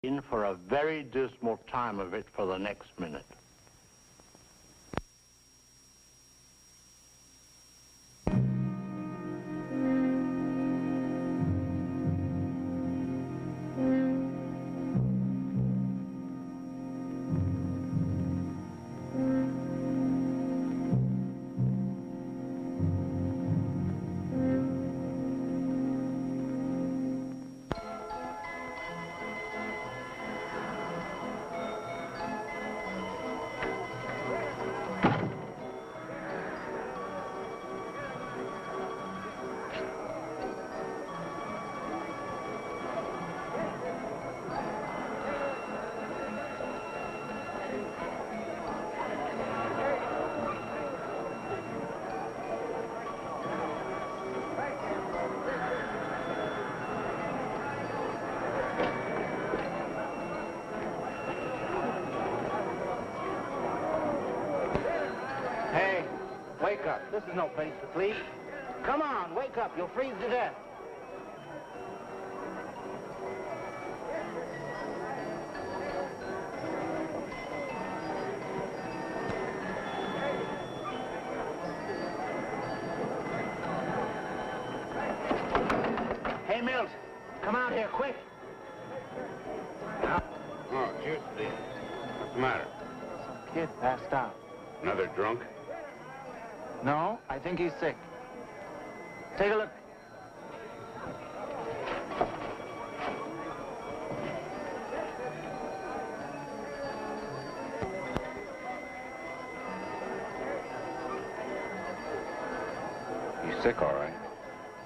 In for a very dismal time of it for the next minute. Wake up. This is no place to sleep. Come on, wake up. You'll freeze to death. Hey, Mills, come out here, quick. Oh, cheers, Steve. What's the matter? Some kid passed out. Another drunk? No, I think he's sick. Take a look. He's sick, all right.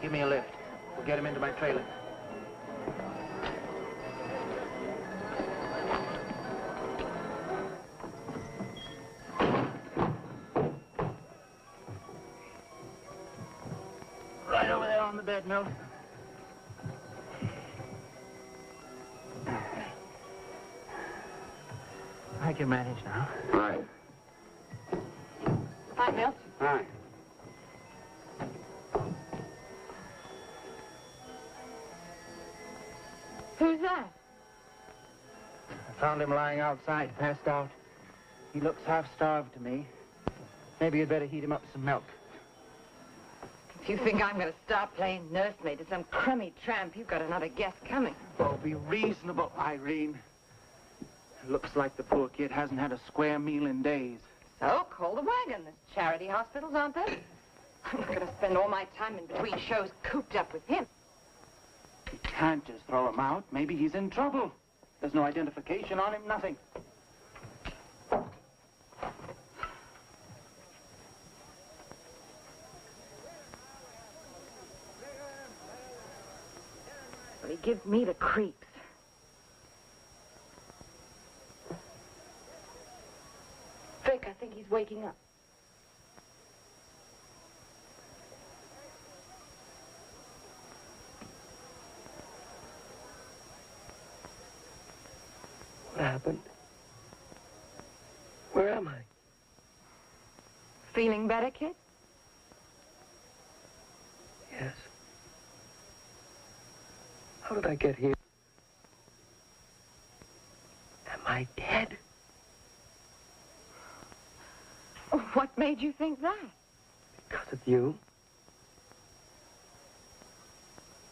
Give me a lift. We'll get him into my trailer. Right over there on the bed, Milt. I can manage now. Right. Hi, Milt. Hi. Who's that? I found him lying outside, passed out. He looks half-starved to me. Maybe you'd better heat him up some milk. If you think I'm going to start playing nursemaid to some crummy tramp, you've got another guest coming. Oh, be reasonable, Irene. It looks like the poor kid hasn't had a square meal in days. So, call the wagon. There's charity hospitals, aren't there? I'm not going to spend all my time in between shows cooped up with him. You can't just throw him out. Maybe he's in trouble. There's no identification on him, nothing. Well, he gives me the creeps. Vic, I think he's waking up. What happened? Where am I? Feeling better, kid? Yes. How did I get here? Am I dead? What made you think that? Because of you.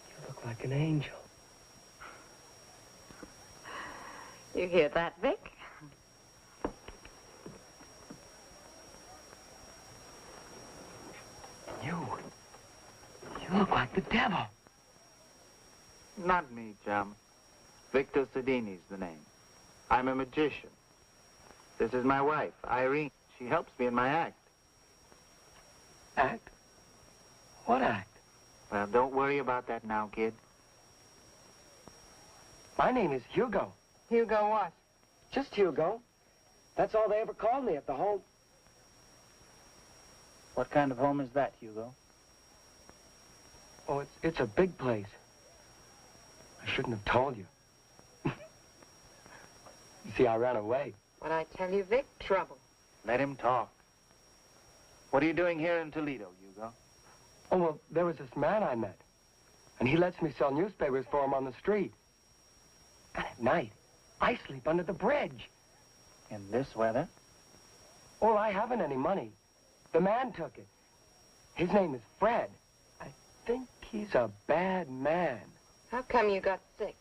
You look like an angel. You hear that, Vic? You look like the devil. Not me, chum. Victor Sedini's the name. I'm a magician. This is my wife, Irene. She helps me in my act. Act? What act? Well, don't worry about that now, kid. My name is Hugo. Hugo what? Just Hugo. That's all they ever called me at the home. What kind of home is that, Hugo? Oh, it's a big place. I shouldn't have told you. You see, I ran away. What I tell you, Vic? Trouble. Let him talk. What are you doing here in Toledo, Hugo? Oh, well, there was this man I met. And he lets me sell newspapers for him on the street. And at night, I sleep under the bridge. In this weather? Well, I haven't any money. The man took it. His name is Fred. I think he's a bad man. How come you got sick?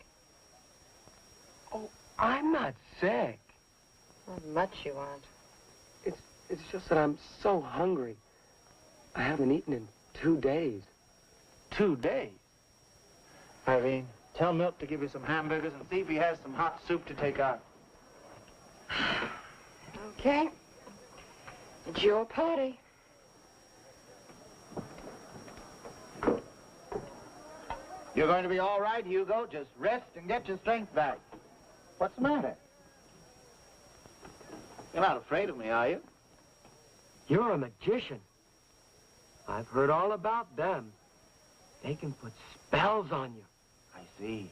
Oh, I'm not sick. Not much you aren't. It's just that I'm so hungry. I haven't eaten in 2 days. 2 days? Irene, tell Milt to give you some hamburgers and see if he has some hot soup to take out. Okay. It's your party. You're going to be all right, Hugo. Just rest and get your strength back. What's the matter? You're not afraid of me, are you? You're a magician. I've heard all about them. They can put spells on you. I see.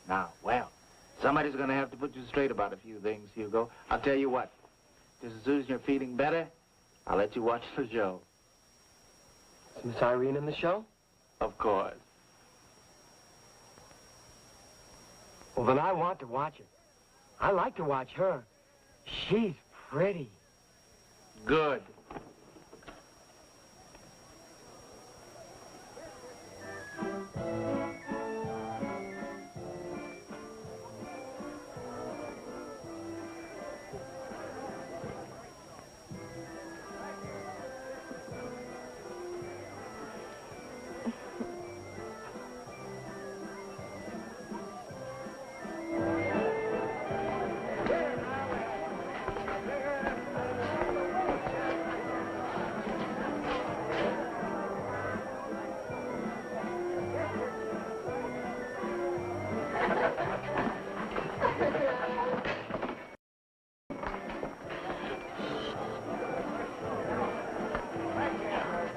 Now, well, somebody's going to have to put you straight about a few things, Hugo. I'll tell you what. Just as soon as you're feeling better, I'll let you watch the show. Is Miss Irene in the show? Of course. Well, then I want to watch it. I like to watch her. She's pretty. Good.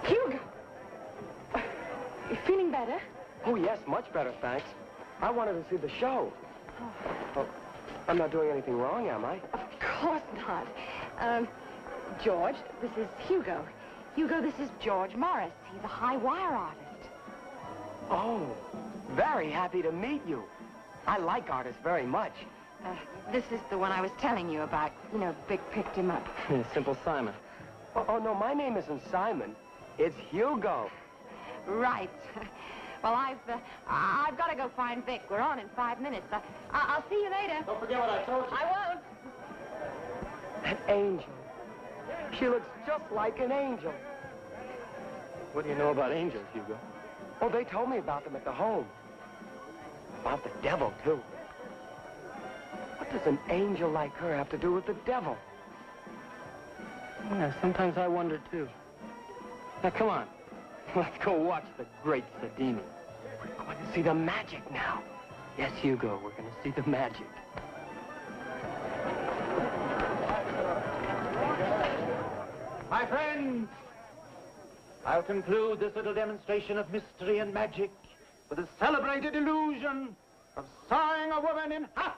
Hugo! You feeling better? Oh, yes, much better, thanks. I wanted to see the show. Oh, I'm not doing anything wrong, am I? Of course not. George, this is Hugo. Hugo, this is George Morris. He's a high wire artist. Oh, very happy to meet you. I like artists very much. This is the one I was telling you about. You know, Vic picked him up. Simple Simon. Oh, no, my name isn't Simon. It's Hugo. Right. Well, I've got to go find Vic. We're on in 5 minutes. I'll see you later. Don't forget what I told you. I won't. An angel. She looks just like an angel. What do you know about angels, Hugo? Oh, they told me about them at the home. About the devil, too. What does an angel like her have to do with the devil? Yeah, sometimes I wonder, too. Now, come on. Let's go watch the great Sadini. We're going to see the magic now. Yes, Hugo, we're going to see the magic. My friends, I'll conclude this little demonstration of mystery and magic with the celebrated illusion of sawing a woman in half.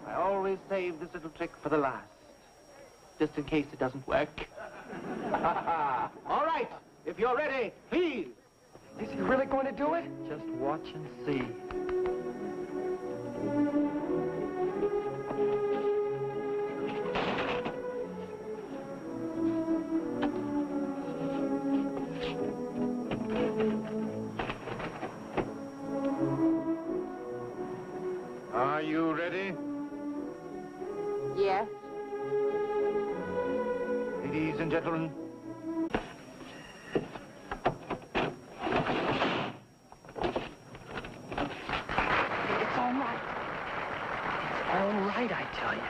I always save this little trick for the last, just in case it doesn't work. All right, if you're ready, please. Is he really going to do it? Just watch and see. Are you ready? Yes. Ladies and gentlemen, It's all right. It's all right, I tell you.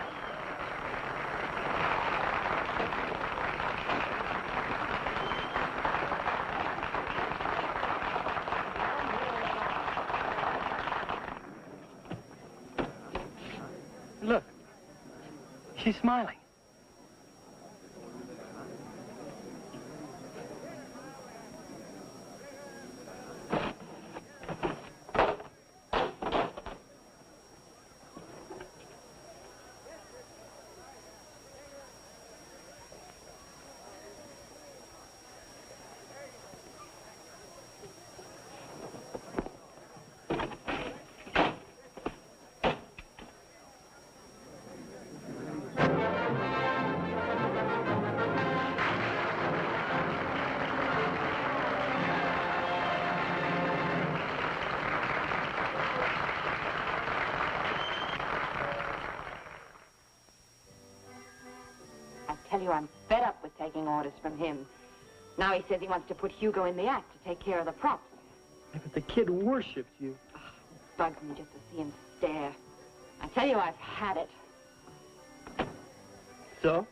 look, she's smiling. tell you, I'm fed up with taking orders from him. Now he says he wants to put Hugo in the act to take care of the props. Yeah, but the kid worships you. Oh, it bugs me just to see him stare. I tell you, I've had it. So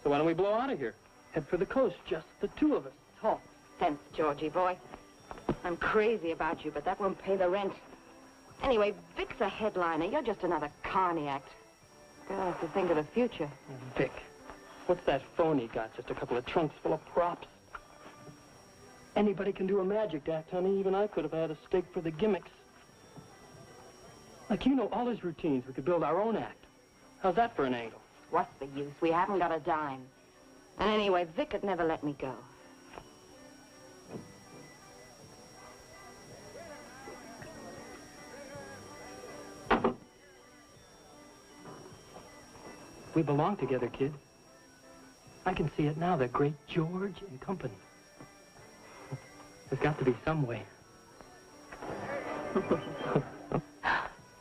why don't we blow out of here? Head for the coast, just the two of us. Talk sense, Georgie boy. I'm crazy about you, but that won't pay the rent. Anyway, Vic's a headliner. You're just another carny act. Girl has to think of the future. Vic, what's that phone he got? Just a couple of trunks full of props. Anybody can do a magic act, honey. Even I could have had a stake for the gimmicks. Like, you know all his routines. We could build our own act. How's that for an angle? What's the use? We haven't got a dime. And anyway, Vic would never let me go. We belong together, kid. I can see it now, the great George and company. There's got to be some way.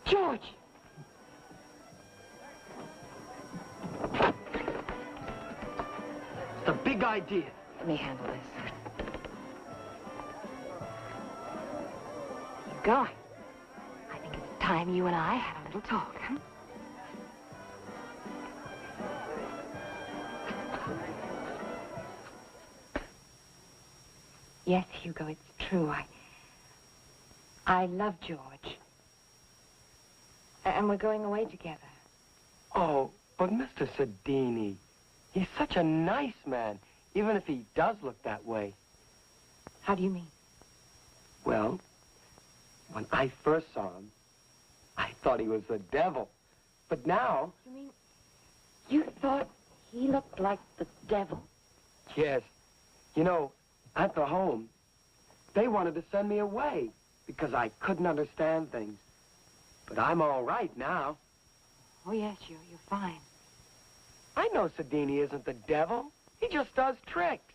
George! It's a big idea. Let me handle this. Hugo, I think it's time you and I had a little talk, huh? Yes, Hugo, it's true. I love George. And we're going away together. Oh, but Mr. Sedini, he's such a nice man, even if he does look that way. How do you mean? Well, when I first saw him, I thought he was the devil. But now... You mean you thought he looked like the devil? Yes. You know, at the home, they wanted to send me away because I couldn't understand things. But I'm all right now. Oh, yes, you're fine. I know Sedini isn't the devil. He just does tricks.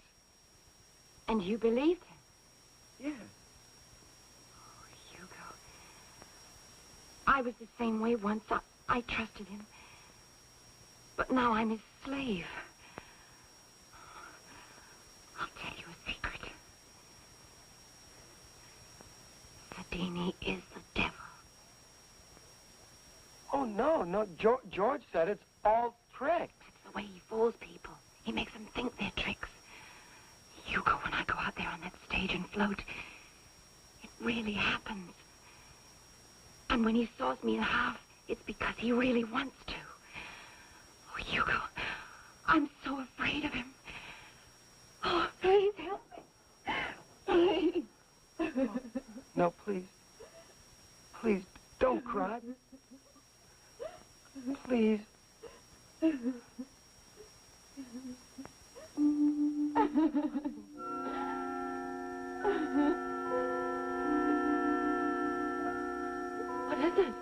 And you believed him? Yes. Oh, Hugo. I was the same way once. I trusted him. But now I'm his slave. I'll tell you a secret. Sedini is the devil. Oh, no. George said it's all tricks. It's the way he fools people. He makes them think they're tricks. Hugo, when I go out there on that stage and float, it really happens. And when he saws me in half, it's because he really wants to. Oh, Hugo, I'm so afraid of him. Oh, please help me. Please. No, please. Please, don't cry. Please. What is it?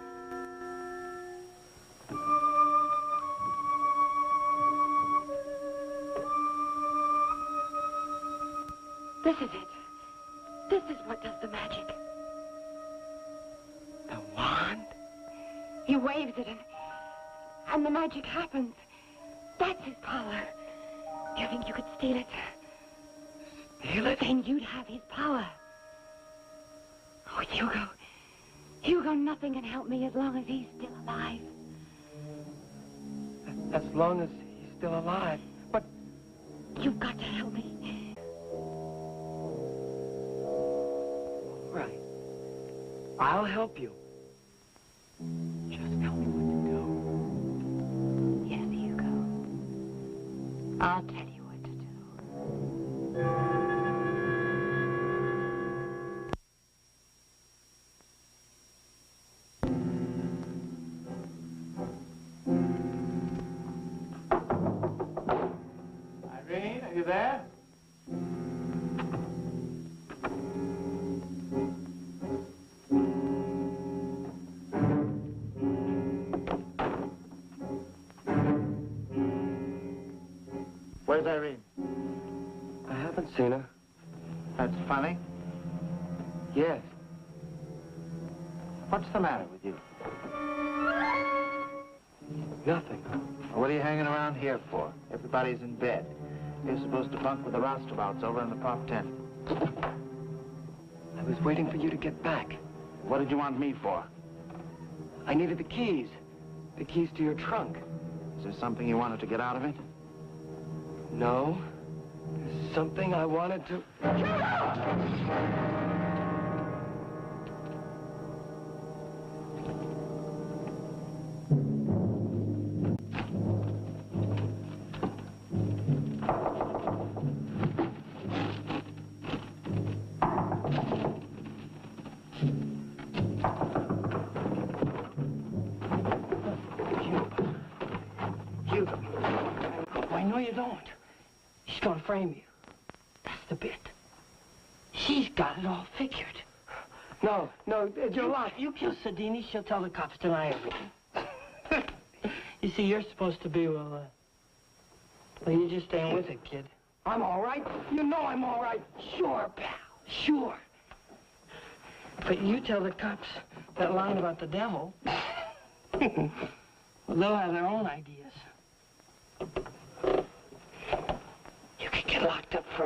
This is it. This is what does the magic. The wand? He waves it and the magic happens. That's his power. Do you think you could steal it? Steal it? Then you'd have his power. Oh, Hugo, nothing can help me as long as he's still alive. As long as he's still alive. But you've got to help me. right. I'll help you. Just tell me what to do. Yes, Hugo. I'll tell you what to do. Irene, are you there? Where's Irene? I haven't seen her. That's funny. Yes. What's the matter with you? Nothing. What are you hanging around here for? Everybody's in bed. You're supposed to bunk with the roustabouts over in the prop tent. I was waiting for you to get back. What did you want me for? I needed the keys. The keys to your trunk. Is there something you wanted to get out of it? No. There's something I wanted to... No, you don't. She's gonna frame you. That's the bit. She's got it all figured. No, you're lying. You kill Sadini, she'll tell the cops deny everything. You see, you're supposed to be, well, you just staying with it, kid. I'm all right. You know I'm all right. Sure, pal, sure. But you tell the cops that line about the devil, well, they'll have their own ideas. You could get locked up for...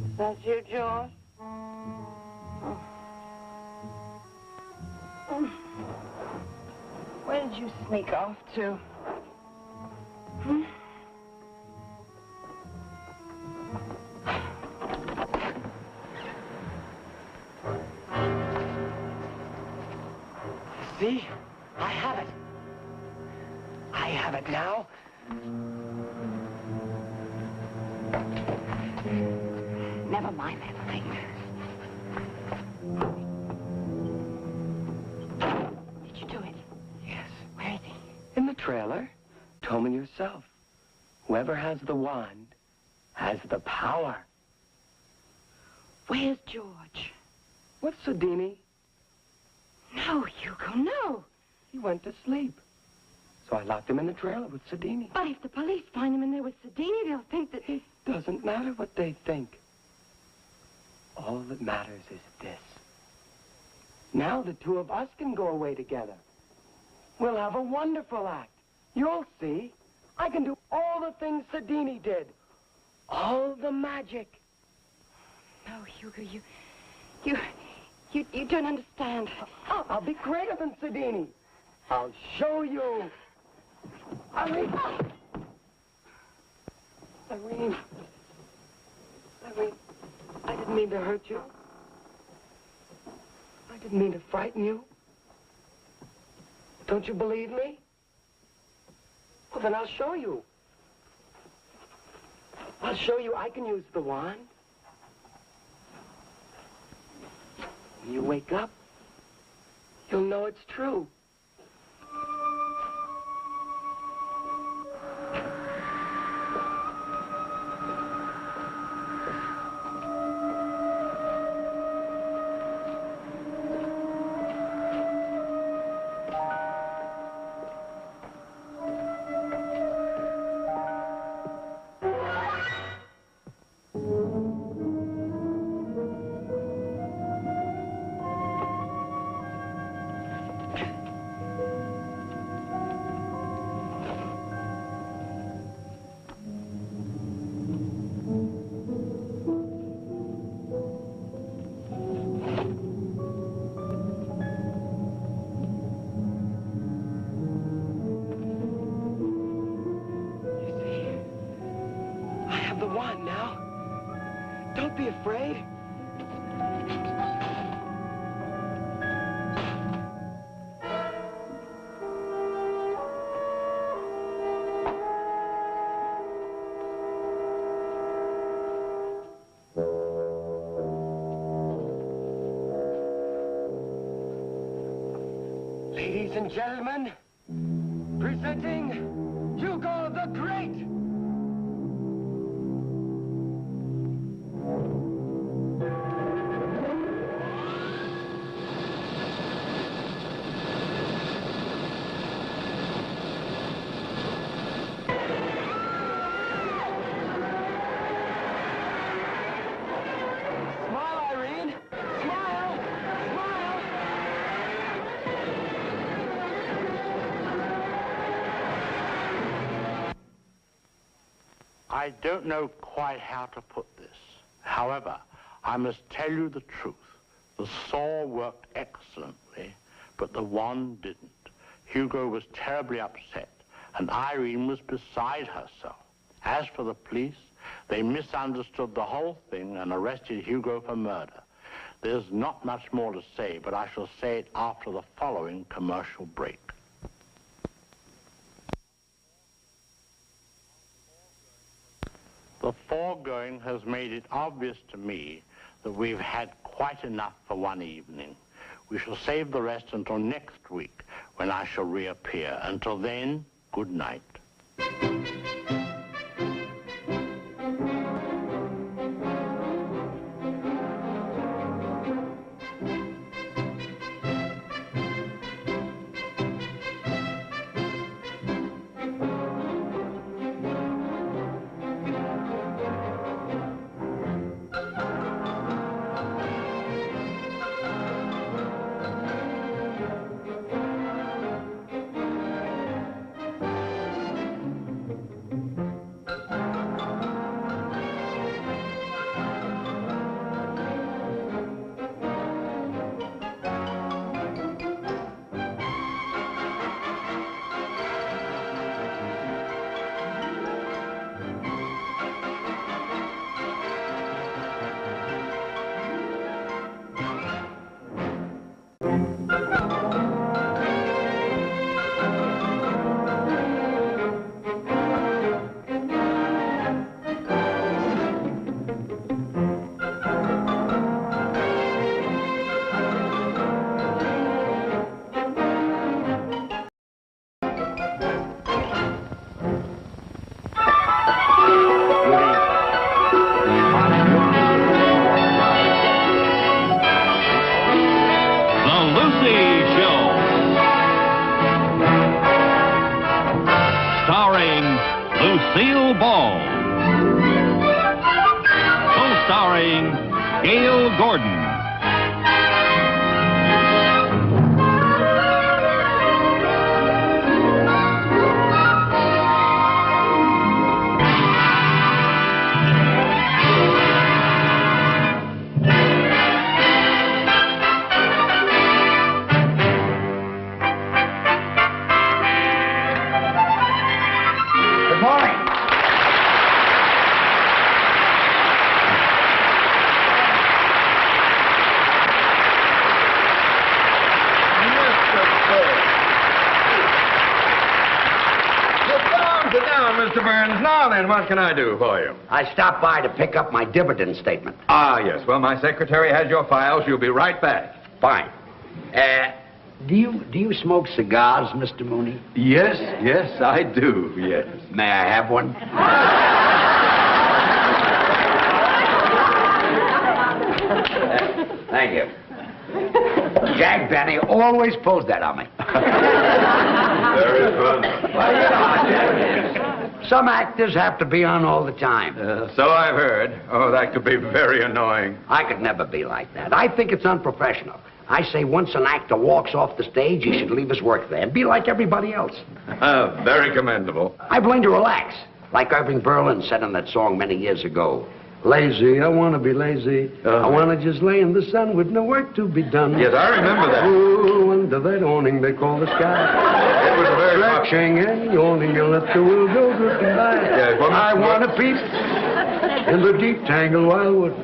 Is that you, George? Where did you sneak off to? See? I have it. I have it now. Never mind that thing. Did you do it? Yes. Where is he? In the trailer. Told me yourself. Whoever has the wand has the power. Where's George? What's Sadini? No, Hugo, no. He went to sleep. So I locked him in the trailer with Sadini. But if the police find him in there with Sadini, they'll think that... It doesn't matter what they think. All that matters is this. Now the two of us can go away together. We'll have a wonderful act. You'll see. I can do all the things Sadini did. All the magic. No, Hugo, you don't understand. I'll be greater than Sadini. I'll show you. Irene. Irene. Irene, I didn't mean to hurt you. I didn't mean to frighten you. Don't you believe me? Well, then I'll show you. I'll show you I can use the wand. When you wake up, you'll know it's true. Don't be afraid. Ladies and gentlemen, presenting Hugo the Great. Smile, Irene. Smile. Smile. I don't know quite how to put this. However, I must tell you the truth. The saw worked excellently, but the wand didn't. Hugo was terribly upset, and Irene was beside herself. As for the police, they misunderstood the whole thing and arrested Hugo for murder. There's not much more to say, but I shall say it after the following commercial break. The foregoing has made it obvious to me that we've had quite enough for one evening. We shall save the rest until next week, when I shall reappear. Until then, good night. Mr. Burns. Now then, what can I do for you? I stopped by to pick up my dividend statement. Ah, yes. Well, my secretary has your file. She'll be right back. Fine. Do you smoke cigars, Mr. Mooney? Yes, I do, yes. May I have one? Thank you. Jack Benny always pulls that on me. Very fun. Well, you know, some actors have to be on all the time. So I've heard. Oh, that could be very annoying. I could never be like that. I think it's unprofessional. I say once an actor walks off the stage, he should leave his work there and be like everybody else. Very commendable. I've learned to relax, like Irving Berlin said in that song many years ago. Lazy, I want to be lazy. I want to just lay in the sun with no work to be done. Yes, I remember that. Ooh, under that awning they call the sky. It was a very stretching and yawning, you let the world go drifting by. Yes, well, I want to peep in the deep tangled wildwood,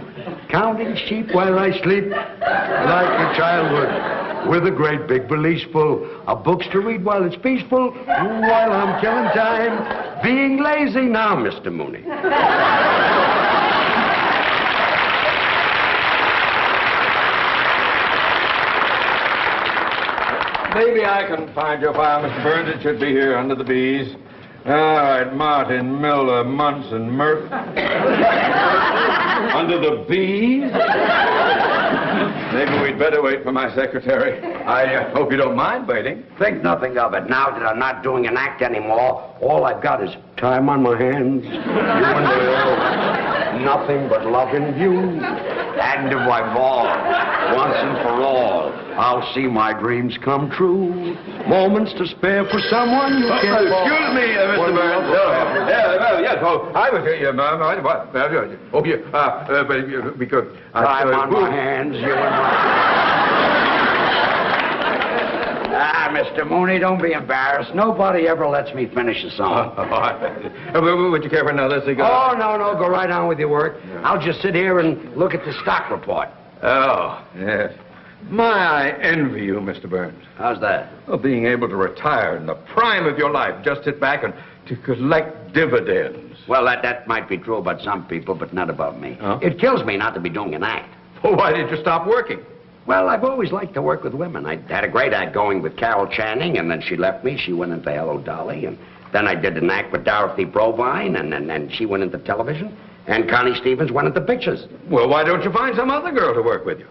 counting sheep while I sleep, like a childhood, with a great big valise full of books to read while it's peaceful, while I'm killing time, being lazy now, Mr. Mooney. Maybe I can find your file, Mr. Burns. It should be here under the B's. All right, Martin, Miller, Munson, Murph. Under the B's? Maybe we'd better wait for my secretary. I hope you don't mind waiting. Think nothing of it. Now that I'm not doing an act anymore, all I've got is time on my hands. You and Will, nothing but love in view. And if I fall, once and for all, I'll see my dreams come true. Moments to spare for someone you care for. Excuse me, Mr. Burns. Yes, oh, I was here, ma'am. What? Oh, yeah, because... Time on my hands, you and my... Mr. Mooney, don't be embarrassed. Nobody ever lets me finish a song. Would you care for another cigar? Oh, no. Go right on with your work. Yeah. I'll just sit here and look at the stock report. Oh, yes. I envy you, Mr. Burns. How's that? Well, being able to retire in the prime of your life, just sit back and to collect dividends. Well, that might be true about some people, but not about me. Huh? It kills me not to be doing an act. Well, why did you stop working? Well, I've always liked to work with women. I had a great act going with Carol Channing, and then she left me. She went into Hello, Dolly, and then I did an act with Dorothy Provine, and then she went into television, and Connie Stevens went into pictures. Well, why don't you find some other girl to work with you?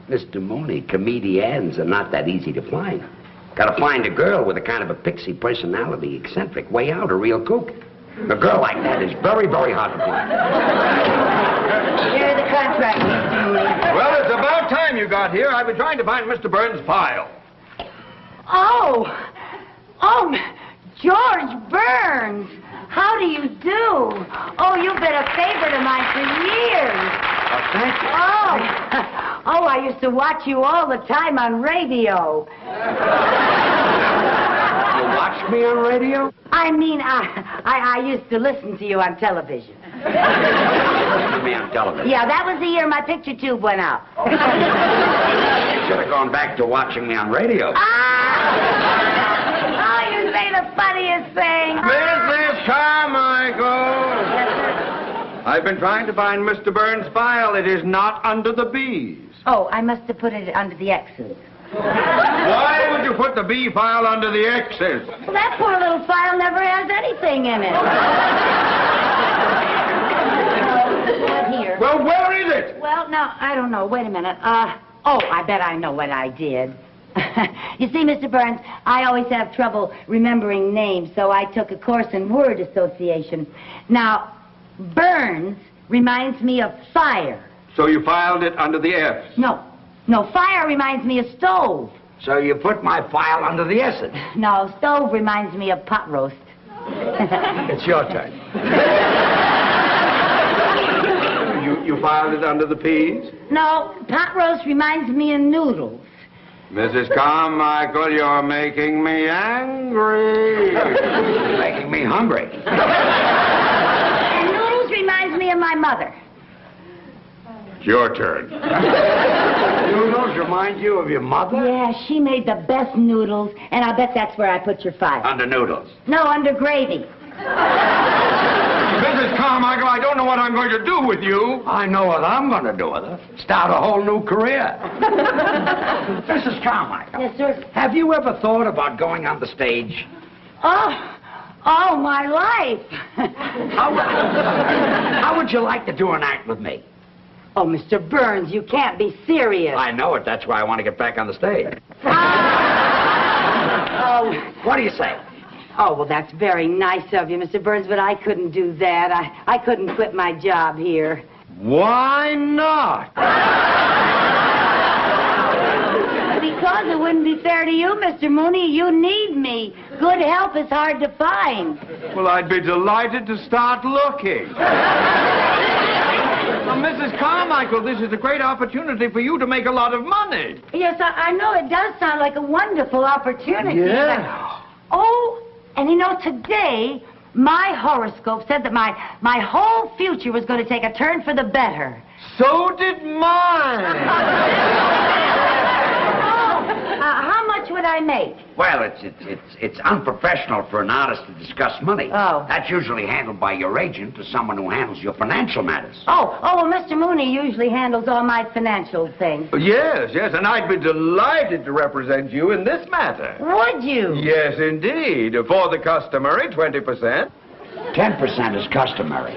Mr. Mooney, comedians are not that easy to find. Gotta find a girl with a kind of a pixie personality, eccentric, way out, a real kook. A girl like that is very, very hard to find. Here's the contract, Mr. Mooney. Well, it's about time you got here. I've been trying to find Mr. Burns' file. Oh, George Burns. How do you do? Oh, you've been a favorite of mine for years. Oh, thank you. Oh, I used to watch you all the time on radio. You watched me on radio? I mean, I used to listen to you on television. Listen to me on television? Yeah, that was the year my picture tube went out. You should have gone back to watching me on radio. Oh, you say the funniest thing. Mrs. Carmichael! Yes, sir. I've been trying to find Mr. Burns' file. It is not under the B's. Oh, I must have put it under the X's. Why would you put the B file under the X's? Well, that poor little file never has anything in it. Here. Well, where is it? Well, no, I don't know. Wait a minute. I bet I know what I did. You see, Mr. Burns, I always have trouble remembering names, so I took a course in word association. Now, Burns reminds me of fire. So you filed it under the F? No, fire reminds me of stove. So you put my file under the S's? No, stove reminds me of pot roast. It's your turn. You filed it under the P's? No, pot roast reminds me of noodles. Mrs. Carmichael, you're making me angry. Making me hungry. And noodles reminds me of my mother. It's your turn. Noodles remind you of your mother? Yeah, she made the best noodles, and I bet that's where I put your file. Under noodles? No, under gravy. Mrs. Carmichael, I don't know what I'm going to do with you. I know what I'm going to do with her. Start a whole new career. Mrs. Carmichael. Yes, sir. Have you ever thought about going on the stage? Oh, my life. How would you like to do an act with me? Oh, Mr. Burns, you can't be serious. I know it. That's why I want to get back on the stage. What do you say? Oh, well, that's very nice of you, Mr. Burns, but I couldn't do that. I couldn't quit my job here. Why not? Because it wouldn't be fair to you, Mr. Mooney. You need me. Good help is hard to find. Well, I'd be delighted to start looking. Now, Mrs. Carmichael, this is a great opportunity for you to make a lot of money. Yes, I know it does sound like a wonderful opportunity. Yeah. Oh, and you know, today, my horoscope said that my whole future was going to take a turn for the better. So did mine. How much would I make? Well, it's unprofessional for an artist to discuss money. Oh. That's usually handled by your agent or someone who handles your financial matters. Oh, well, Mr. Mooney usually handles all my financial things. Yes, and I'd be delighted to represent you in this matter. Would you? Yes, indeed. For the customary 20%. 10% is customary.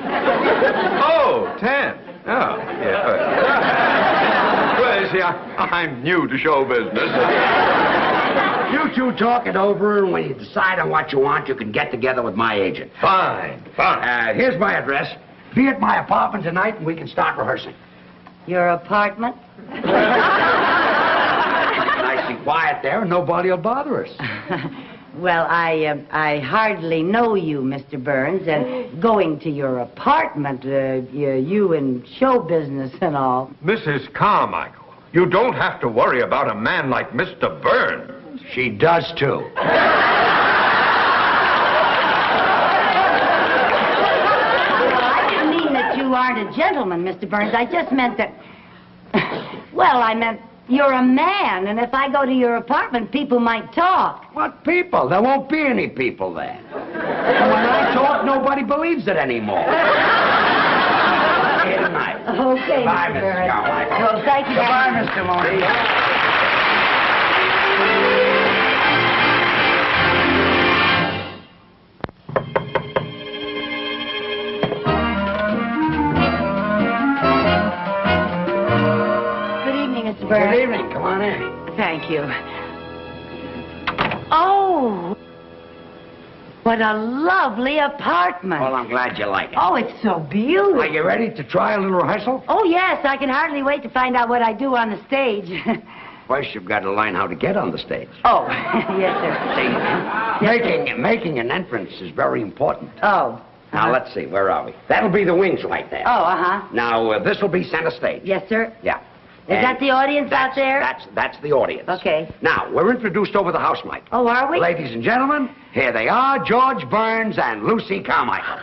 Oh, 10. Oh, yeah. Well, see, I'm new to show business. You two talk it over, and when you decide on what you want, you can get together with my agent. Fine. Here's my address. Be at my apartment tonight, and we can start rehearsing. Your apartment? Nice and quiet there, and nobody will bother us. Well, I hardly know you, Mr. Burns, and going to your apartment, you in show business and all. Mrs. Carmichael, you don't have to worry about a man like Mr. Burns. She does, too. I didn't mean that you aren't a gentleman, Mr. Burns. I just meant that... Well, I meant you're a man, and if I go to your apartment, people might talk. What people? There won't be any people there. And when I talk, nobody believes it anymore. Here tonight. Okay, Goodbye, Mr. Mrs. Burns. Carmichael. Well, thank you. Goodbye, Mr. Mooney. Mr. Burns. Good evening. Come on in. Thank you. Oh, what a lovely apartment. Well, I'm glad you like it. Oh, it's so beautiful. Are you ready to try a little rehearsal? Oh, yes. I can hardly wait to find out what I do on the stage. First, you've got to learn how to get on the stage. Oh, yes, sir. See, making an entrance is very important. Oh. Now, let's see. Where are we? That'll be the wings right there. Oh, uh-huh. Now, this will be center stage. Yes, sir. Yeah. Is that the audience out there? That's the audience. Okay. Now, we're introduced over the house mic. Oh, are we? Ladies and gentlemen, here they are, George Burns and Lucy Carmichael.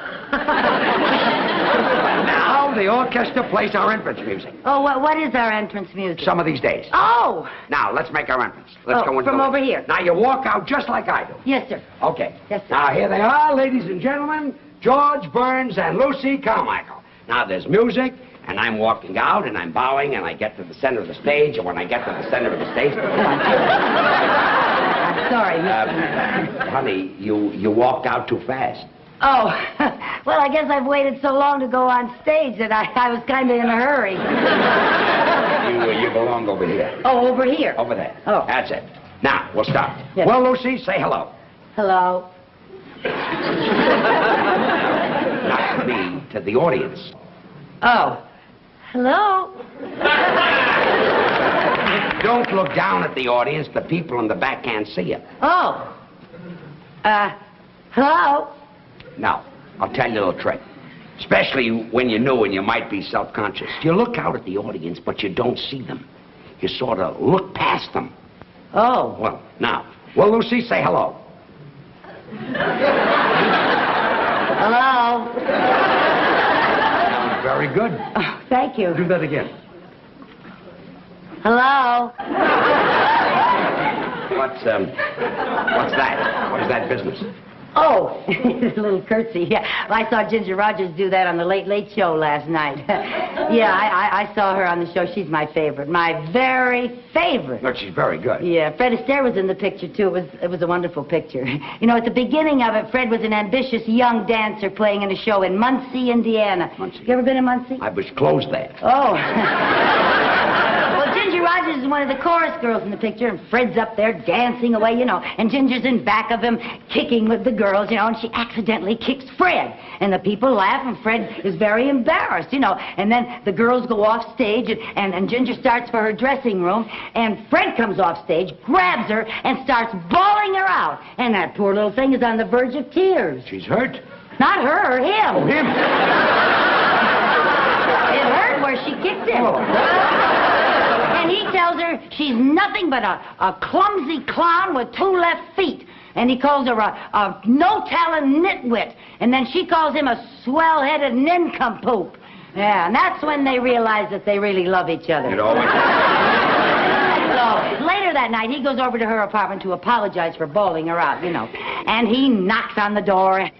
Now, the orchestra plays our entrance music. Oh, what is our entrance music? Some of these days. Oh! Now, let's make our entrance. Let's go into from the over here. Now, you walk out just like I do. Yes, sir. Okay. Yes, sir. Now, here they are, ladies and gentlemen, George Burns and Lucy Carmichael. Now, there's music. And I'm walking out, and I'm bowing, and I get to the center of the stage, and when I get to the center of the stage... I'm sorry, honey, you walked out too fast. Oh, well, I guess I've waited so long to go on stage that I was kind of in a hurry. You belong over here. Oh, over here? Over there. Oh. That's it. Now, we'll start. Yes. Well, Lucy, say hello. Hello. Not to me, to the audience. Oh. Hello? Don't look down at the audience. The people in the back can't see you. Oh. Hello? Now, I'll tell you a little trick. Especially when you're new and you might be self-conscious. You look out at the audience, but you don't see them. You sort of look past them. Oh. Well, now, well, Lucy, say hello. Hello? Very good. Oh, thank you. Do that again. Hello? What's that? What is that business? Oh, a little curtsy. Yeah, well, I saw Ginger Rogers do that on the Late Late Show last night. Yeah, I saw her on the show. She's my favorite. My very favorite. Look, she's very good. Yeah, Fred Astaire was in the picture, too. It was a wonderful picture. You know, at the beginning of it, Fred was an ambitious young dancer playing in a show in Muncie, Indiana. Muncie. You ever been to Muncie? I was closed there. Oh. Well, Ginger Rogers is one of the chorus girls in the picture, and Fred's up there dancing away, you know, and Ginger's in back of him kicking with the girls, you know, and she accidentally kicks Fred. And the people laugh, and Fred is very embarrassed, you know. And then the girls go off stage, and Ginger starts for her dressing room, and Fred comes off stage, grabs her, and starts bawling her out. And that poor little thing is on the verge of tears. She's hurt? Not her, him. Oh, him. It hurt where she kicked him. Oh. And he tells her she's nothing but a clumsy clown with 2 left feet. And he calls her a no-talent nitwit. And then she calls him a swell-headed nincompoop. Yeah, and that's when they realize that they really love each other. It always... So, later that night, he goes over to her apartment to apologize for bawling her out, you know. And he knocks on the door. He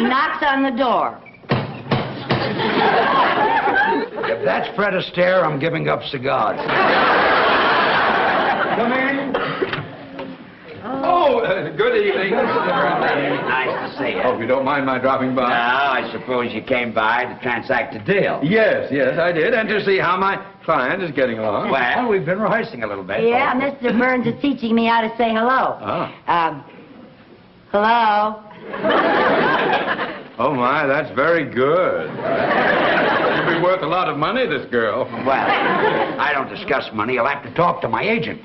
knocks on the door. If that's Fred Astaire, I'm giving up cigars. Come in. Oh, Good evening, Mr. Burnley. Nice to see you. Hope you don't mind my dropping by. No, I suppose you came by to transact a deal. Yes, I did, and to see how my client is getting along. Well, we've been rehearsing a little bit. Yeah, Mr. Burns is teaching me how to say hello. Hello? Oh, my, that's very good. She'll be worth a lot of money, this girl. Well, I don't discuss money. You'll have to talk to my agent.